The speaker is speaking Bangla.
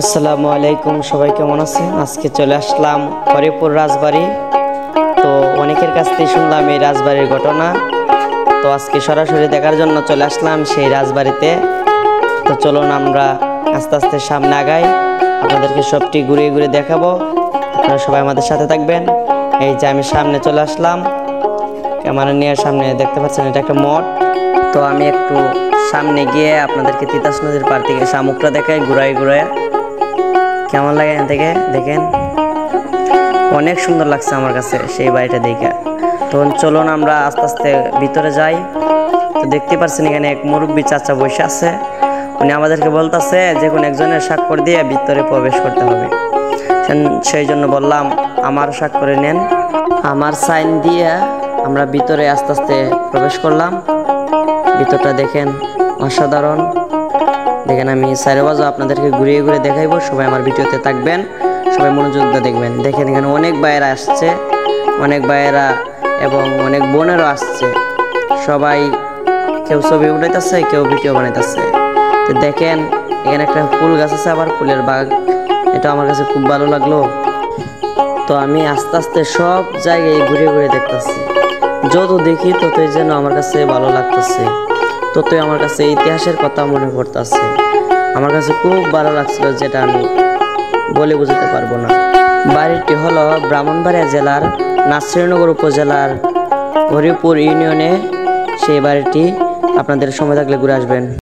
আসসালামু আলাইকুম, সবাই কেমন আছেন? আজকে চলে আসলাম হরিপুর রাজবাড়ি। তো অনেকের কাছ থেকে শুনলাম এই রাজবাড়ির ঘটনা, তো আজকে সরাসরি দেখার জন্য চলে আসলাম সেই রাজবাড়িতে। তো চলুন আমরা আস্তে আস্তে সামনে আগাই, আপনাদেরকে সবটি ঘুরে ঘুরে দেখাবো। আপনারা সবাই আমাদের সাথে থাকবেন। এই যে আমি সামনে চলে আসলাম, ক্যামেরা নিয়ে সামনে দেখতে পাচ্ছেন এটা একটা মঠ। তো আমি একটু সামনে গিয়ে আপনাদেরকে তিতাস নদীর পার থেকে শামুকটা দেখাই ঘুরাই ঘুরাই। কেমন লাগে এখান থেকে দেখেন, অনেক সুন্দর লাগছে আমার কাছে সেই বাড়িটা দেখে। তো চলুন আমরা আস্তে আস্তে ভিতরে যাই। তো দেখতে পাচ্ছেন এখানে এক মুরব্বী চাচা বসে আছে, উনি আমাদেরকে বলতেছে যে কোনো একজনের স্বাক্ষর দিয়ে ভিতরে প্রবেশ করতে হবে। সেই জন্য বললাম আমার স্বাক্ষরে নেন। আমার সাইন দিয়ে আমরা ভিতরে আস্তে আস্তে প্রবেশ করলাম। ভিতরটা দেখেন অসাধারণ। দেখেন আমি চারিবাজু আপনাদেরকে ঘুরিয়ে ঘুরে দেখাইবো, সবাই আমার ভিডিওতে থাকবেন, সবাই মনোযোগ দিয়ে দেখবেন। দেখেন এখানে অনেক ভাইয়েরা আসছে, অনেক ভাইয়েরা এবং অনেক বোনেরও আসছে। সবাই কেউ ছবি উঠাইতেছে, কেউ ভিডিও বানাইতেছে। তো দেখেন এখানে একটা ফুল গাছ আছে, আবার ফুলের বাগ, এটা আমার কাছে খুব ভালো লাগলো। তো আমি আস্তে আস্তে সব জায়গায় ঘুরে ঘুরে দেখতেছি, যত দেখি ততই যেন আমার কাছে ভালো লাগতেছে, ততই আমার কাছে ইতিহাসের কথা মনে পড়তেছে। আমার কাছে খুব ভালো লাগছিল, যেটা আমি বলে বোঝাতে পারবো না। বাড়িটি হলো ব্রাহ্মণবাড়িয়া জেলার নাসিরনগর উপজেলার হরিপুর ইউনিয়নে সেই বাড়িটি। আপনাদের সময় থাকলে ঘুরে আসবেন।